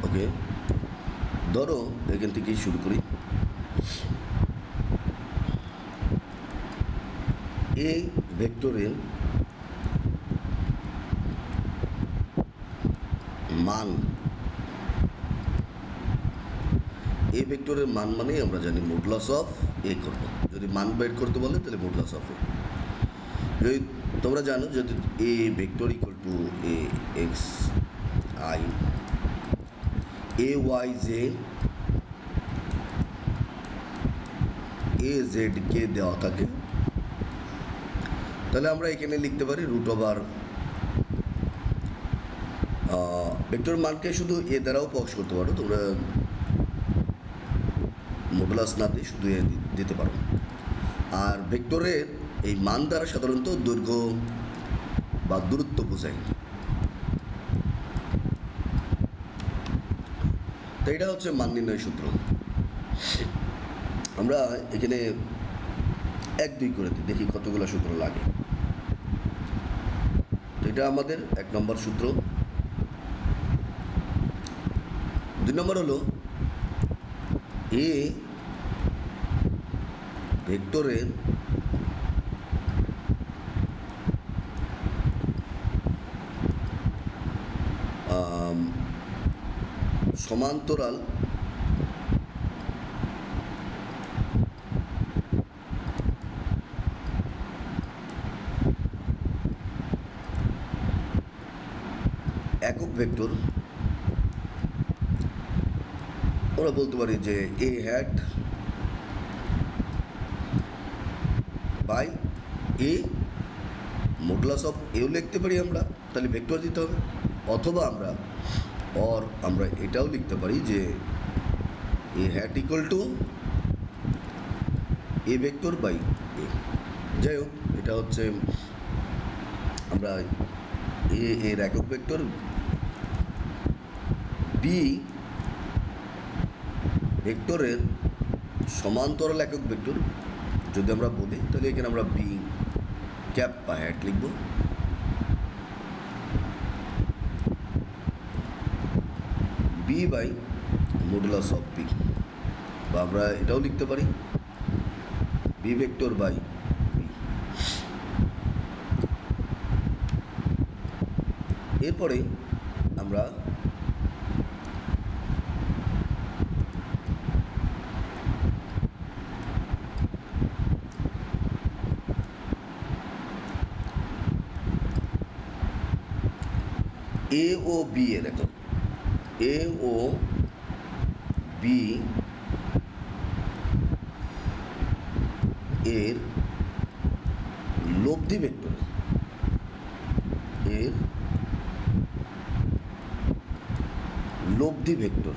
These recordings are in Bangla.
ওকে, ধরো এখান থেকেই শুরু করি। এই ভেক্টরের মান, এ ভেক্টরের মান মানেই আমরা জানি মডুলাস অফ এ করব। যদি মান বের করতে বলে তাহলে মডুলাস অফ এ। যদি তোমরা জানো যদি a vector equal to a x i a y j a z k দেওয়া থাকে, তাহলে আমরা এখানে লিখতে পারি রুট ওভার ভেক্টর মানকে শুধু এ দ্বারাও প্রকাশ করতে পারো, তোমরা মডুলাস না দিয়ে শুধু এ দিতে পারো। আর ভেক্টরের এই মান দ্বারা সাধারণত দৈর্ঘ্য বা দূরত্ব বোঝায়। তো এটা হচ্ছে মান নির্ণয় সূত্র। আমরা এখানে 1 2 করে দিই, দেখি কতগুলো সূত্র লাগে। তো এটা আমাদের 1 নম্বর সূত্র। 2 নম্বর হলো এ ভেক্টরের সমান্তরাল একক ভেক্টর, আমরা বলতে পারি যে a hat by a modulus of এও লিখতে পারি আমরা, তাহলে ভেক্টর দিতে হবে। অথবা আমরা এটাও লিখতে পারি যে a hat equal to a vector by a. যাই হোক, এটা হচ্ছে আমরা এর একক ভেক্টর, বি ভেক্টরের সমান্তরাল একক ভেক্টর যদি আমরা বলি, তাহলে এখানে আমরা বি ক্যাপ বা হ্যাট লিখব। B by modulus of b, বা আমরা এটাও লিখতে পারি বি ভেক্টর বাই বি। এরপরে আমরা এ ও বি এর এখন এ ও বি এর লব্ধি ভেক্টর, এর লব্ধি ভেক্টর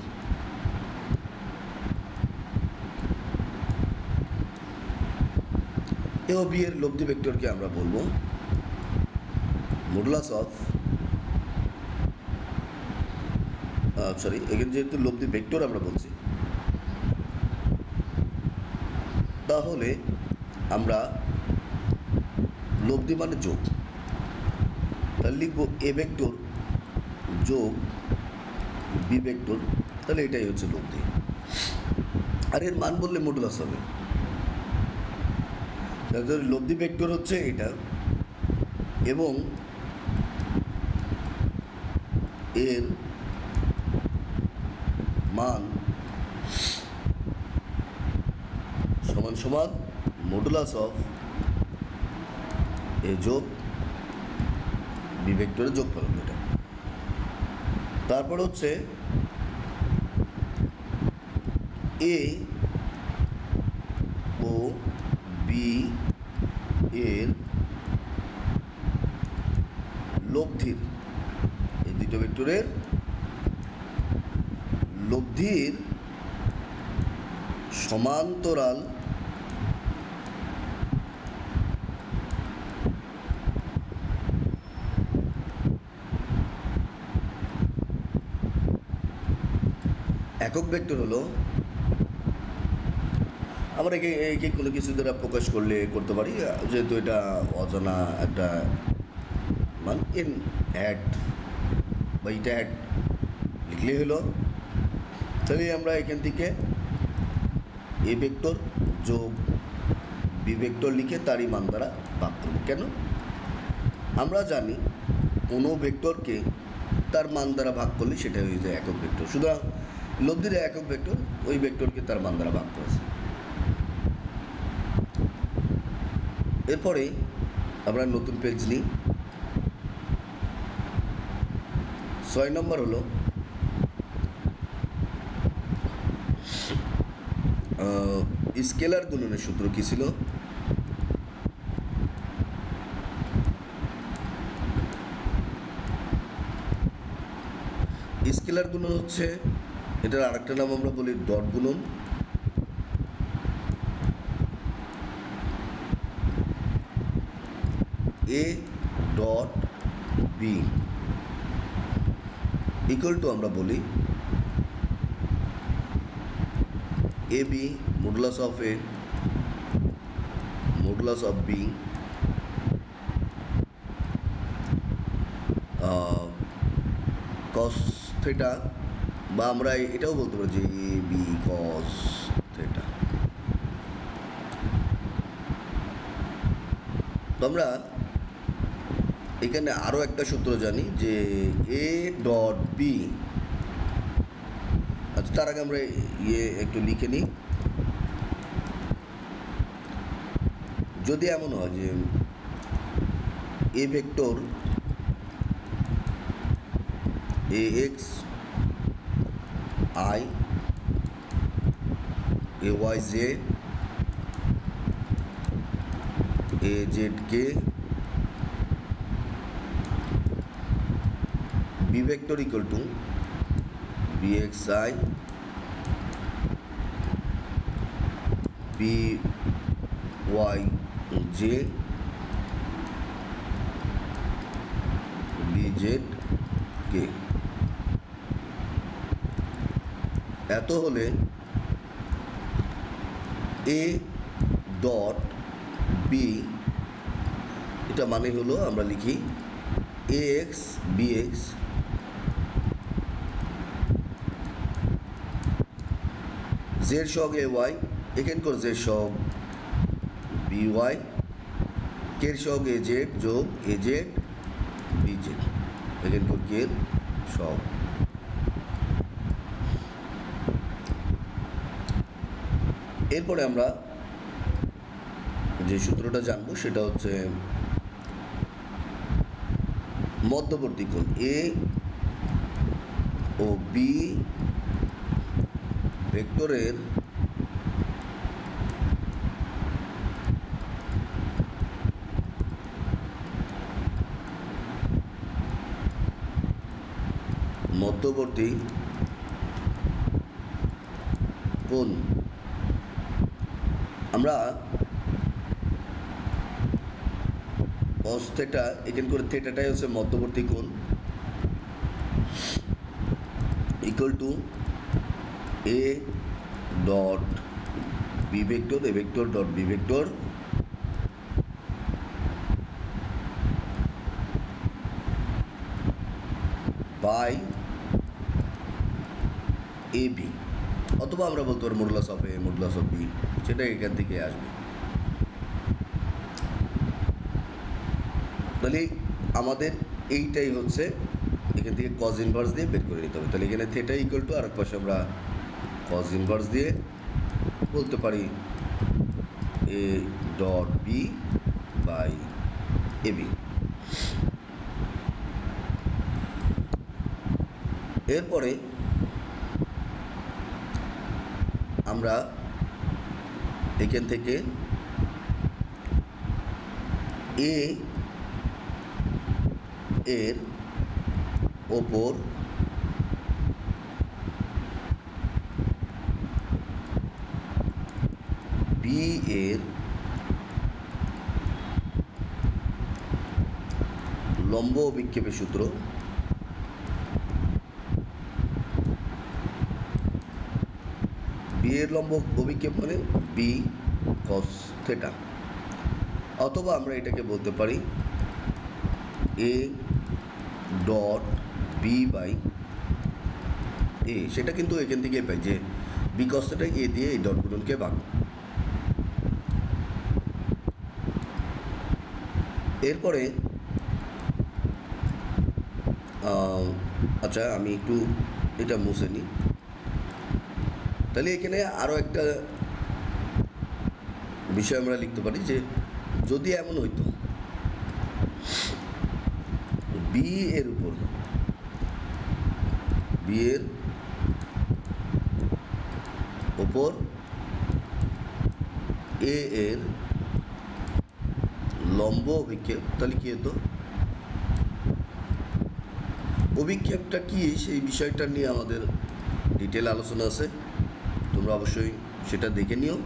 এ ও বি এর লব্ধি ভেক্টরকে আমরা বলবো মডুলাস অফ, সরি এখানে যেহেতু লব্ধি ভেক্টর আমরা বলছি, তাহলে আমরা লব্ধি মানে যোগ, তাহলে লিখবো এ ভেক্টর যোগ বি ভেক্টর, তাহলে এটাই হচ্ছে লব্ধি। আর এর মান বললে মডুলাস হবে। লব্ধি ভেক্টর হচ্ছে এটা, এবং এর মান সমান সমান মডুলাস অফ এ যোগ বি ভেক্টরের যোগফল এটা। তারপর হচ্ছে এ ও বি এর লব্ধির, এই দুটো ভেক্টরের লব্ধির সমান্তরাল একক ভেক্টর হলো, আমরা একে কোনো কিছু দ্বারা প্রকাশ করতে পারি, যেহেতু এটা অজানা একটা মান এন হ্যাট বা ইটা হ্যাট, লিখলেই হলো। তাহলে আমরা এখান থেকে এ ভেক্টর যোগ বি ভেক্টর লিখে তারই মান দ্বারা ভাগ করব। কেন? আমরা জানি কোনো ভেক্টরকে তার মান দ্বারা ভাগ করলে সেটা হয়ে যায় একক ভেক্টর। সুতরাং লব্ধির একক ভেক্টর ওই ভেক্টরকে তার মান দ্বারা ভাগ করেছে। এরপরে আমরা নতুন পেজ নিই। 6 নম্বর হলো স্কেলার গুণনের সূত্র কী ছিল? স্কেলার গুণন হচ্ছে, এটার আরেকটা নাম আমরা বলি ডট গুণন। A dot b equal to আমরা বলি a b modulus of a modulus of b cos theta, বা আমরা এটাও বলতে পারি যে এ বি কস থেটা। তো আমরা এখানে আরও একটা সূত্র জানি যে এ ডট বি। আচ্ছা, তার আগে আমরা একটু লিখে নিই। যদি এমন হয় যে a vector a x i a y z a z k b vector equal to b x i b y j b z k, এত হলে এ ডট বি, এটা মানে হলো আমরা লিখি এ এক্স বি এক্স জেড সহগ এ ওয়াই এখানকার জেড সহগ বি ওয়াই কের সহগ এ জেড যোগ এ জেড বি জেড এখানকার কের সহগ। এরপরে আমরা যে সূত্রটা জানবো সেটা হচ্ছে মধ্যবর্তী কোণ এ ও বি ভেক্টরের মধ্যবর্তী কোণ। আমরা কস থেটা এখানে করে থেটাটাই হচ্ছে মধ্যবর্তী কোণ equal to a dot b vector a vector dot b vector by a b, অথবা আমরা বলতে পারি modulus of a modulus of b, সেটা এখান থেকে আসবে। তাহলে আমাদের এইটাই হচ্ছে এখান থেকে কজ ইনভার্স দিয়ে বের করে নিতে হবে। তাহলে এখানে থেটা ইকুয়াল টু আরেক পাশে আমরা কজ ইনভার্স দিয়ে বলতে পারি a dot b by a b. এরপরে আমরা এখান থেকে এ এর ওপর বি এর লম্ব অভিক্ষেপের সূত্র বি এর লম্ব অভিক্ষেপ মানে বি কস থেটা, অথবা আমরা এটাকে বলতে পারি এ ডট বি বাই এ, সেটা কিন্তু এখান থেকে পাই যে বি কস থিটা এ দিয়ে এই ডট গুণনকে ভাগ। এরপরে আচ্ছা আমি একটু এটা মুছে নিই। তাহলে এখানে আরও একটা বিষয় আমরা লিখতে পারি যে যদি এমন হইতো বি এর উপর বি এর ওপর এ এর লম্ব অভিক্ষেপ, তাহলে কী হতো? অভিক্ষেপটা কি সেই বিষয়টা নিয়ে আমাদের ডিটেল আলোচনা আছে, তোমরা অবশ্যই সেটা দেখে নিও।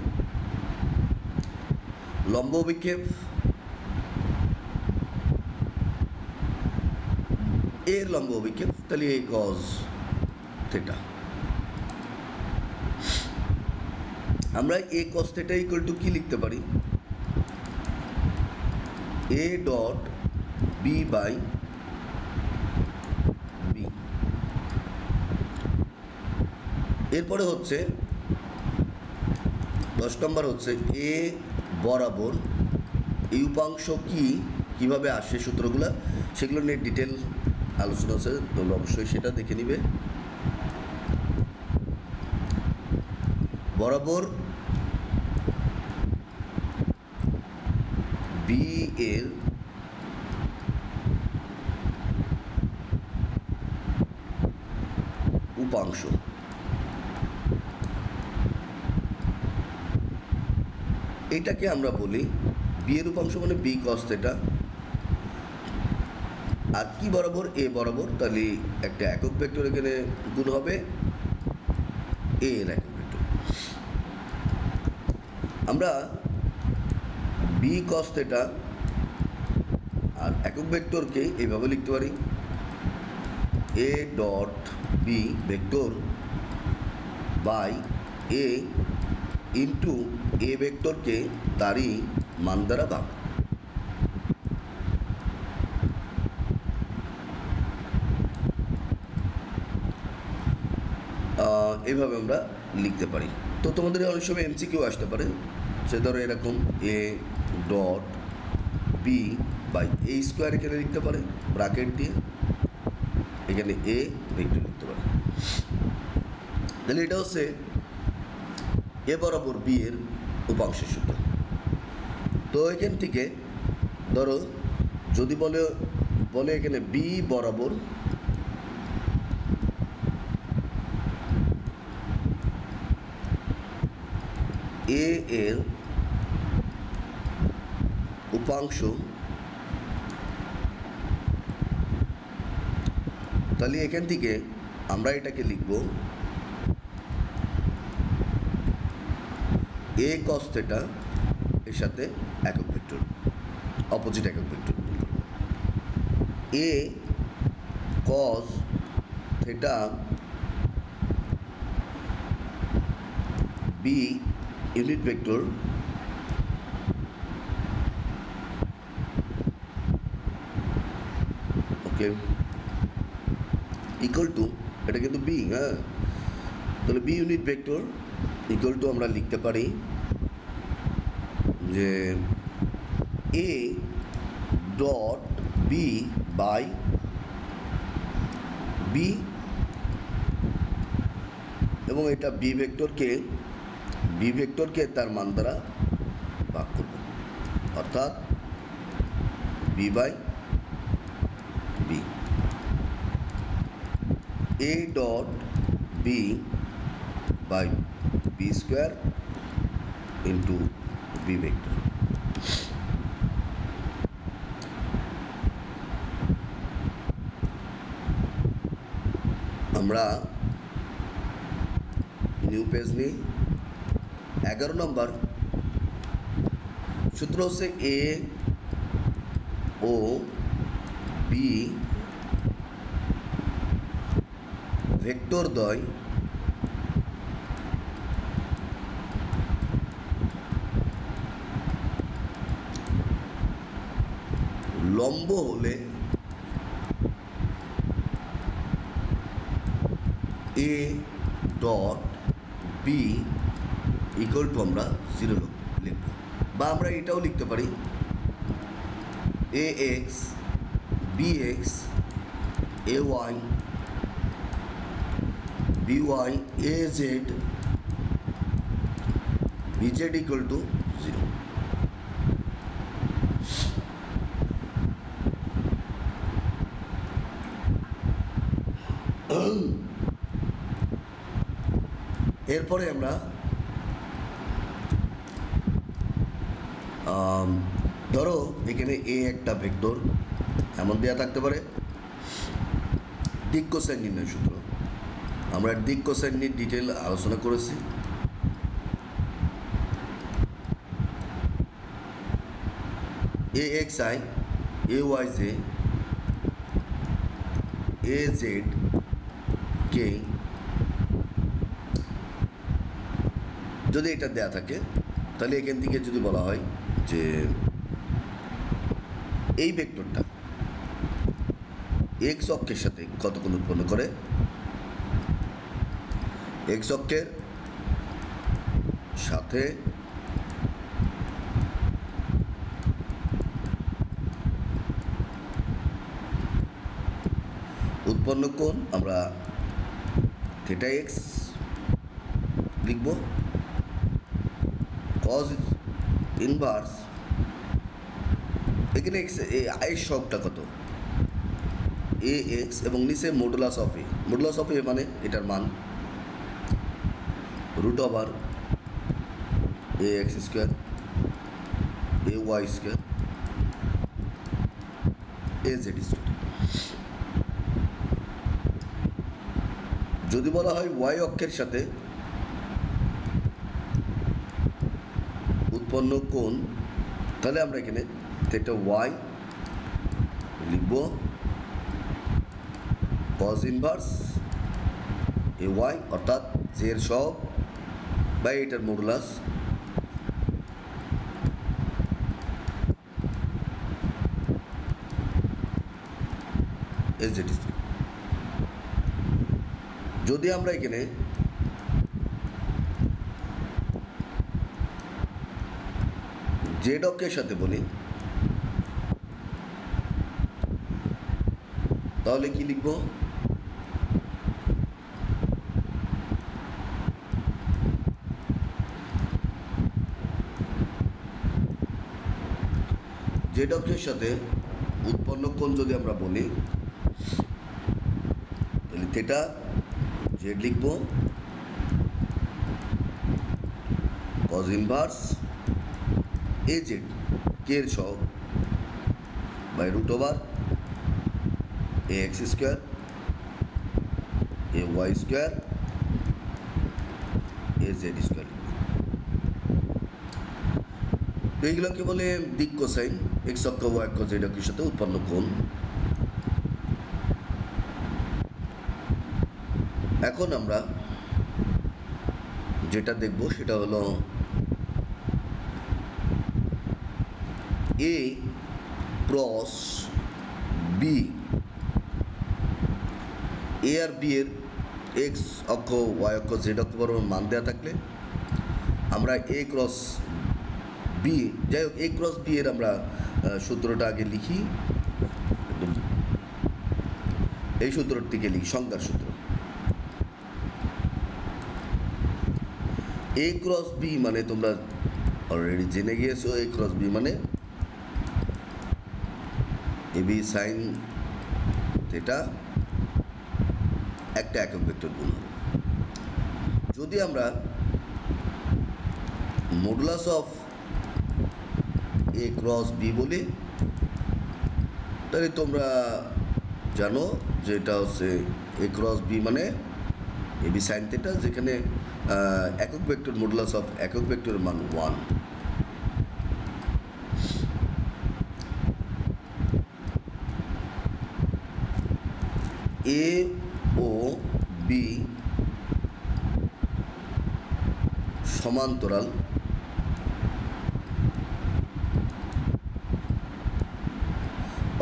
লম্ব অভিক্ষেপ এর লম্ব অভিক্ষেপ, তাহলে এ কজ থিটা। আমরা a cos theta equal to কি লিখতে পারি? A dot b by b. এরপরে হচ্ছে 10 নম্বর হচ্ছে এ বরাবর এই উপাংশ কি কিভাবে আসে সূত্রগুলো, সেগুলো নিয়ে ডিটেল আলোচনা আছে, তোমরা অবশ্যই সেটা দেখে নিবে। বরাবর বি এর উপাংশ, এটাকে আমরা বলি বি এর উপাংশ মানে বি কস থিটা। আর কি বরাবর? এ বরাবর, তাহলে একটা একক ভেক্টর এখানে গুণ হবে এ এর একক ভেক্টর। আমরা বি কস থিটা আর একক ভেক্টরকে এইভাবে লিখতে পারি a dot b vector by a into a ভেক্টরকে তারই মান দ্বারা ভাগ। এইভাবে আমরা লিখতে পারি। তো তোমাদের অনেক সময় এমসিকিউ আসতে পারে, সে ধরো এরকম a dot b by a square এখানে লিখতে পারে ব্র্যাকেট দিয়ে, এখানে এ ভেক্টর লিখতে পারে। তাহলে এটা হচ্ছে এ বরাবর বি এর উপাংশের সূত্র। তো এখান থেকে ধরো যদি বলে এখানে বি বরাবর এ এর উপাংশ, তাহলে এখান থেকে আমরা এটাকে লিখব এ কস থিটা এর সাথে একক ভেক্টর, অপোজিট একক vector a cos theta b unit vector okay equal to, এটা কিন্তু বি, হ্যাঁ, তাহলে b unit vector equal to আমরা লিখতে পারি যে a dot b by b, এবং এটা বি ভেক্টরকে তার মান দ্বারা ভাগ করব, অর্থাৎ b by b. A dot b by b square into b vector. আমরা নিউ পেজ নিই। 11 নম্বর সূত্র হচ্ছে এ ও বি ভেক্টর দ্বয় লম্ব হলে a dot b equal to আমরা 0 লিখব, বা আমরা এটাও লিখতে পারি a x b x a y b y a z b z equal to 0। এরপরে আমরা ধরো এখানে এ একটা ভেক্টর এমন দেওয়া থাকতে পারে, দিক কোসাইন নির্ণয় সূত্র, আমরা দিক কোসাইন নিয়ে ডিটেল আলোচনা করেছি। A x i a y j a z k যদি এটা দেয়া থাকে, তাহলে এখান থেকে যদি বলা হয় যে এই ভেক্টরটা এক্স অক্ষের সাথে কত কোণ উৎপন্ন করে, এক্স অক্ষের সাথে উৎপন্ন কোণ আমরা থিটা এক্স লিখব, কজ ইনভার্স এখানে এক্স এর সবটা কত এ এক্স এবং নিচে modulus of a, modulus of a মানে এটার মান root over a x square a y square a z square. যদি বলা হয় ওয়াই অক্ষের সাথে উৎপন্ন কোণ, তাহলে আমরা এখানে থিটা ওয়াই লিখব, কজ ইনভার্স এ ওয়াই অর্থাৎ জে এর সহগ বা এটার মডুলাস এস জেড। যদি আমরা এখানে জেড অক্ষের সাথে বলি, তাহলে কি লিখব, জেড অক্ষের সাথে উৎপন্ন কোণ যদি আমরা বলি, তাহলে থিটা জেড লিখব, কজ ইনভার্স এ জেড কে এর সহগ by root over a x square a y square a z square. তো এইগুলোকে বলে দিক কোসাইন, এক্স অক্ষ ওয়াই অক্ষ জেড অক্ষের সাথে উৎপন্ন কোণ। এখন আমরা যেটা দেখব সেটা হলো এ ক্রস বি, এ আর বি এর এক্স অক্ষ ওয়াই অক্ষ জেড অক্ষ বরাবর মান দেওয়া থাকলে আমরা এ ক্রস বি, যাই হোক এ ক্রস বি এর আমরা সূত্রটা আগে লিখি, এই সূত্রটিকে লিখি সংখ্যার সূত্র। এ ক্রস বি মানে তোমরা অলরেডি জেনে গিয়েছো, এ ক্রস বি মানে এ বি সাইন থিটা একটা একক ভেক্টর গুণ হবে। যদি আমরা modulus of a cross b বলি, তাহলে তোমরা জানো যে এটা হচ্ছে এ ক্রস বি মানে এ বি সাইন থিটা, যেখানে একক ভেক্টর মডুলাস অফ একক ভেক্টরের মান 1। এ ও বি সমান্তরাল,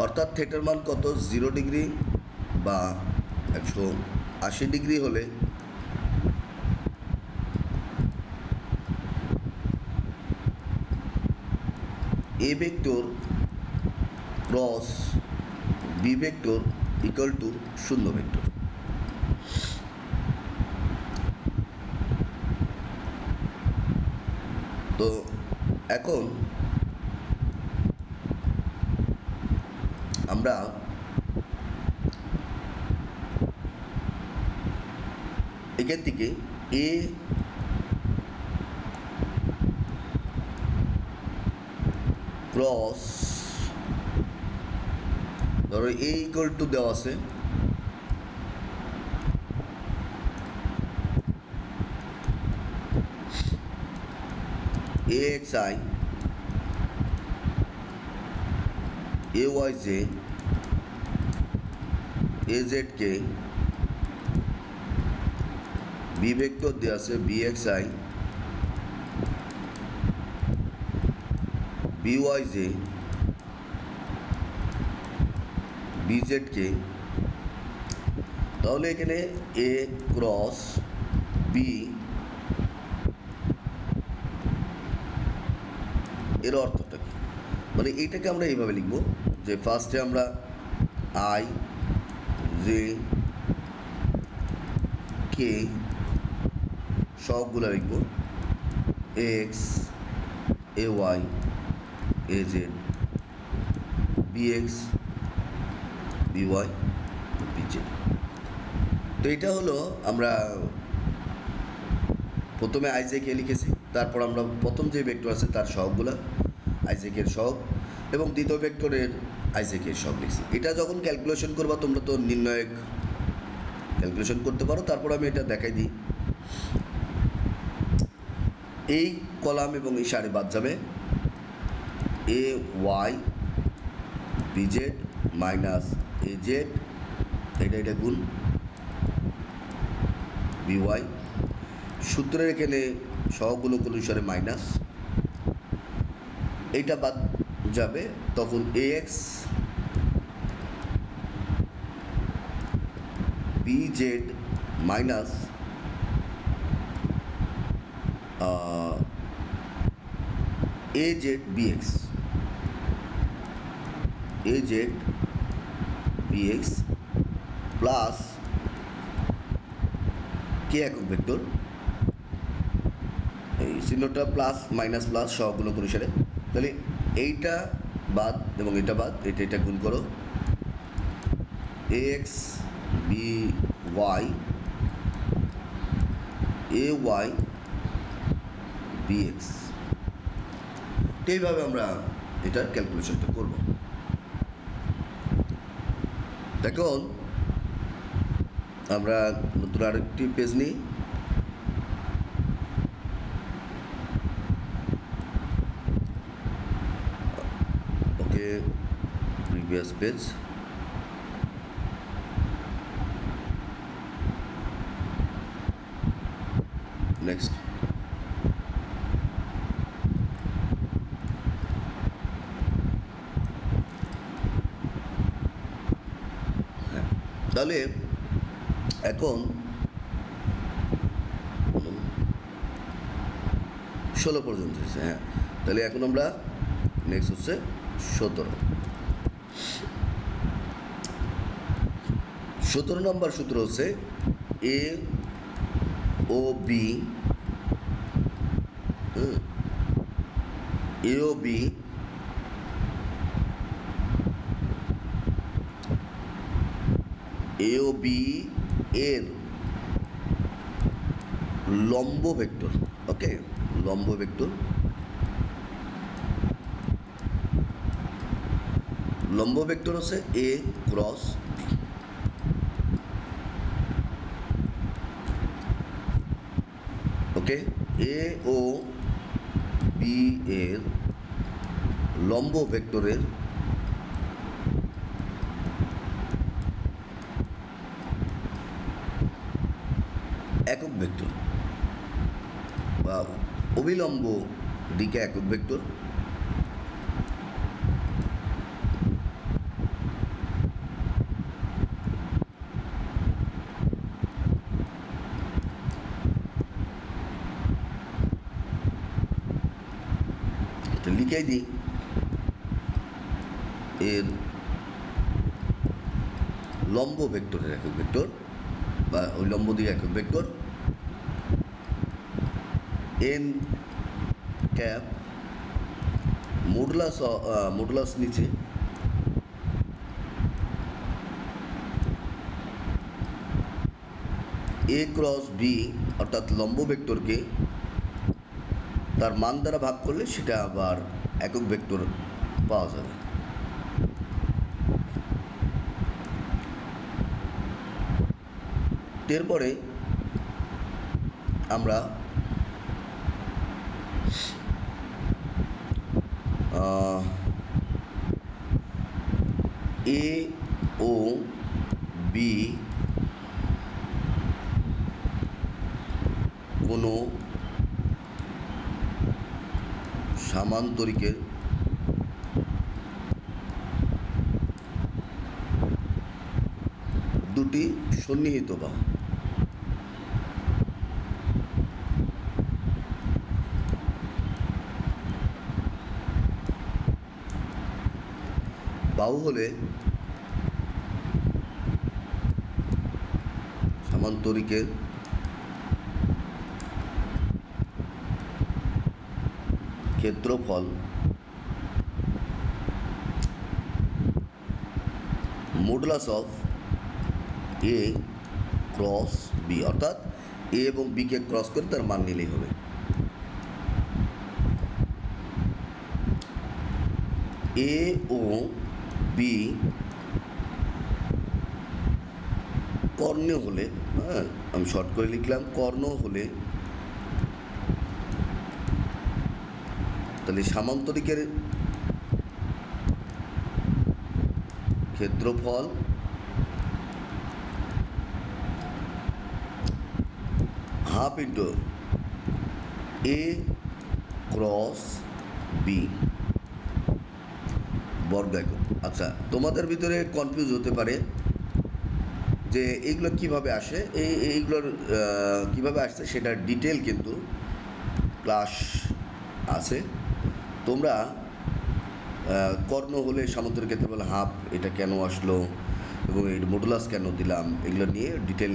অর্থাৎ থিটার মান কত 0 ডিগ্রি বা 180 ডিগ্রি হলে a vector cross b vector equal to শূন্য ভেক্টর। তো এখন আমরা এখান থেকে এ ক্রস, ধরো এ ইকুয়াল টু দেওয়া আছে a x i a y j a z k, b vector দেওয়া আছে b x i b y j b z k. তাহলে এখানে এ ক্রস বি এর অর্থটা কি, মানে এইটাকে আমরা এইভাবে লিখব যে ফার্স্টে আমরা আই জে কে সবগুলো লিখব, x a y a z b x b y b z. তো এটা হলো আমরা প্রথমে আইজেকে লিখেছি, তারপর আমরা প্রথম যে ভেক্টর আছে তার সহগগুলো আইজেকের সহগ এবং দ্বিতীয় ভেক্টরের আইজেকের সহগ লিখছি। এটা যখন ক্যালকুলেশন করবা তোমরা তো নির্ণায়ক ক্যালকুলেশন করতে পারো। তারপর আমি এটা দেখাই দিই। এই কলাম এবং এই সারি বাদ যাবে, a y b z minus a z, এটা গুণ বি ওয়াই, সূত্রের এখানে সহগুলোক অনুসারে মাইনাস, এইটা বাদ যাবে, তখন a x b z minus a z b x, a z b x plus k একক ভেক্টর, এই চিহ্নটা প্লাস মাইনাস প্লাস সহগুলোক অনুসারে। তাহলে এইটা বাদ এবং এটা বাদ, এটা গুণ করো, এ এক্স বি ওয়াই এ ওয়াই বি এক্স। এইভাবে আমরা এটার ক্যালকুলেশনটা করব। এখন আমরা নতুন আরেকটি পেজ নিই। ওকে, প্রিভিয়াস পেজ। নেক্সট, তাহলে এখন 16 পর্যন্ত হচ্ছে। হ্যাঁ, তাহলে এখন আমরা নেক্সট হচ্ছে 17 নম্বর সূত্র হচ্ছে এ ও B, A O B A O B এর লম্ব ভেক্টর। ওকে, লম্ব ভেক্টর, লম্ব ভেক্টর হচ্ছে এ ক্রস বি। ওকে, এ ও বি এর লম্ব ভেক্টরের একক ভেক্টর বা অবিলম্ব দিকে একক ভেক্টর। এটা লিখেই দিই, এর লম্ব ভেক্টরের একক ভেক্টর বা ওই লম্ব দিকে একক ভেক্টর এন ক্যাপ মডুলাস নিচে এ ক্রস বি অর্থাৎ লম্ব ভেক্টরকে তার মান দ্বারা ভাগ করলে সেটা আবার একক ভেক্টর পাওয়া যাবে। এরপরে আমরা এ ও বি কোনো সামান্তরিকের দুটি সন্নিহিত বাহু হলে সামান্তরিকের ক্ষেত্রফল modulus of a cross b, অর্থাৎ এ এবং বিকে ক্রস করে তার মান নিলেই হবে। এ ও বি কর্ণ হলে, হ্যাঁ আমি শর্ট করে লিখলাম, কর্ণ হলে তাহলে সামান্তরিকের ক্ষেত্রফল হাফ ইন্টু এ ক্রস বি বর্গ একক। আচ্ছা, তোমাদের ভিতরে কনফিউজ হতে পারে যে এইগুলো কিভাবে আসে, এইগুলোর কিভাবে আসছে সেটার ডিটেল কিন্তু ক্লাস আছে। তোমরা কর্ণ হলে সামান্তরিক ক্ষেত্রফল হাফ, এটা কেন আসলো এবং এর মডুলাস কেন দিলাম, এগুলো নিয়ে ডিটেল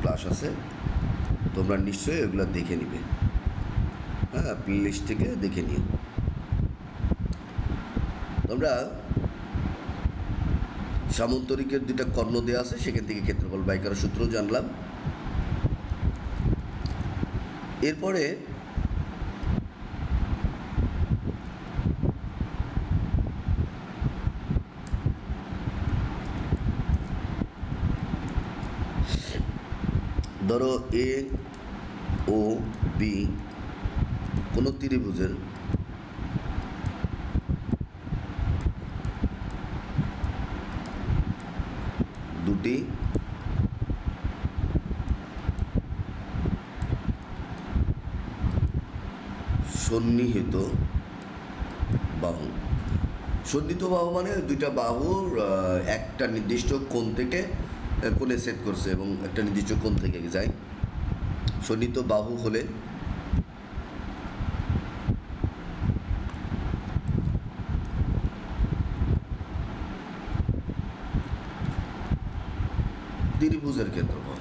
ক্লাস আছে, তোমরা নিশ্চয়ই এগুলো দেখে নিবে। হ্যাঁ, প্লে লিস্ট থেকে দেখে নিও। তোমরা সামান্তরিকের দুটা কর্ণ দেওয়া আছে, সেখান থেকে ক্ষেত্রফল বাই করার সূত্র জানলাম। এরপরে ধরো এ ও বি কোনো ত্রিভুজের দুটি সন্নিহিত বাহু। সন্নিহিত বাহু মানে দুইটা বাহুর একটা নির্দিষ্ট কোণ থেকে কোণে সেট করছে এবং একটা নির্দিষ্ট কোণ থেকে যায়। সন্নিহিত বাহু হলে ত্রিভুজের ক্ষেত্রফল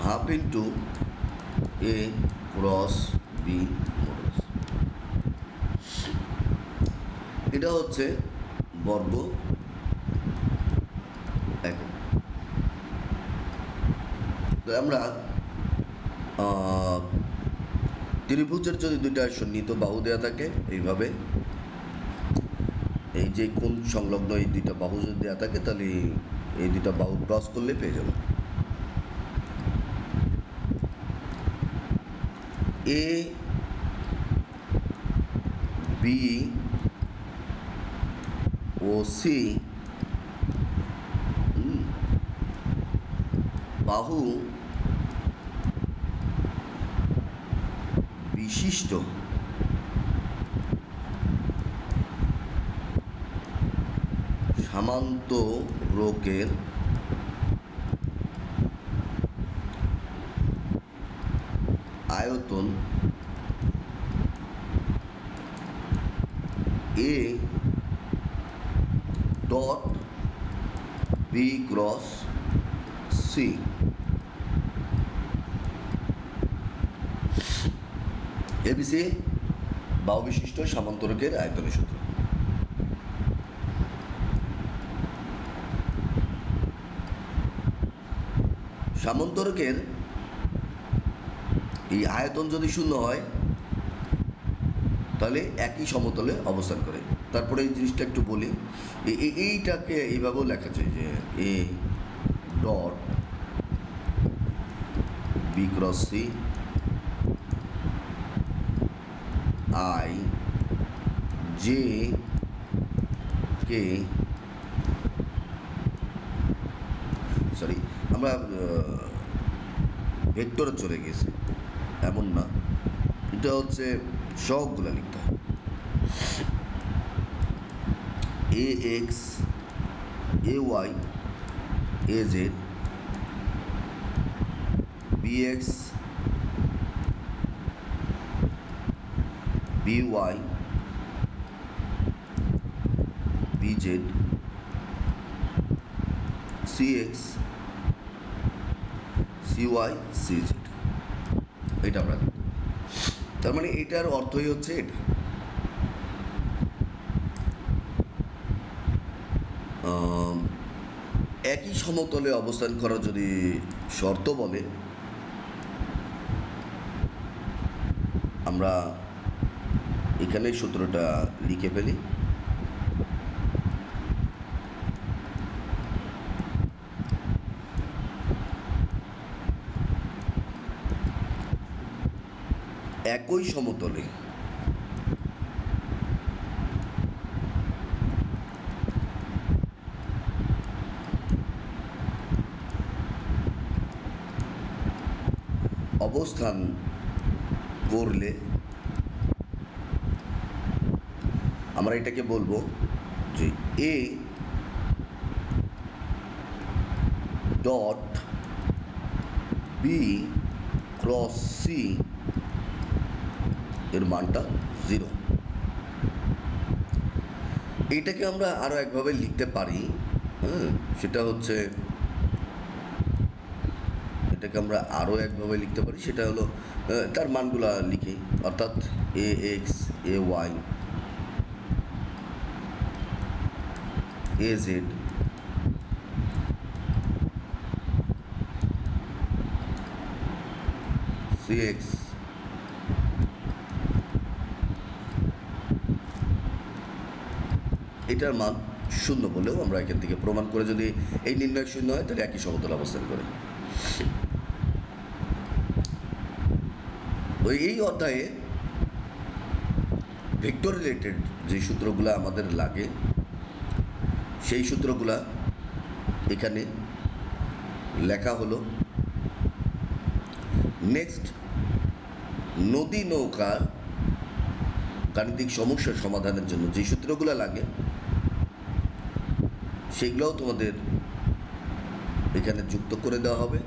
হাফ ইন্টু এ ক্রস বি মডুলাস। এটা হচ্ছে বর্গ একক। তো আমরা ত্রিভুজের যদি দুইটা সন্নিহিত বাহু দেওয়া থাকে এইভাবে, এই যে কোণ সংলগ্ন এই দুইটা বাহু যদি দেওয়া থাকে, তাহলে এই দুইটা বাহু ক্রস করলে পেয়ে যাব এ বি ও সি বাহু বিশিষ্ট সামান্তরিকের আয়তন a dot b cross c. ABC বাহু বিশিষ্ট সামান্তরিকের আয়তনের সূত্র। সামান্তরিকের এই আয়তন যদি শূন্য হয় তাহলে একই সমতলে অবস্থান করে। তারপরে এই জিনিসটা একটু বলি, এইটাকে এইভাবেও লেখা যায় যে a dot b cross c i j k, sorry আমরা ভেক্টরে চলে গেছি, এমন না, এটা হচ্ছে সবগুলো লিখতে হয়। A x, a y, a z, b x, b y, b z, c x, c y, c z. এটা আমরা, তার মানে এটার অর্থই হচ্ছে এটা। একই সমতলে অবস্থান করার যদি শর্ত বলে, আমরা এখানে সূত্রটা লিখে ফেলি। একই সমতলে অবস্থান করলে আমরা এটাকে বলবো যে a dot b cross c এর মানটা 0। এইটাকে আমরা আরও একভাবে লিখতে পারি, সেটা হচ্ছে, এটাকে আমরা আরও একভাবে লিখতে পারি, সেটা হলো তার মানগুলা লিখি, অর্থাৎ a x, a y, a z, c x, এটার মান শূন্য বলেও আমরা এখান থেকে প্রমাণ করে, যদি এই নির্ণয় শূন্য হয় তাহলে একই সমতল অবস্থান করে। এই অধ্যায়ে ভেক্টর রিলেটেড যে সূত্রগুলো আমাদের লাগে সেই সূত্রগুলা এখানে লেখা হলো। নেক্সট, নদী নৌকার গাণিতিক সমস্যার সমাধানের জন্য যে সূত্রগুলো লাগে সেগুলোও তোমাদের এখানে যুক্ত করে দেওয়া হবে।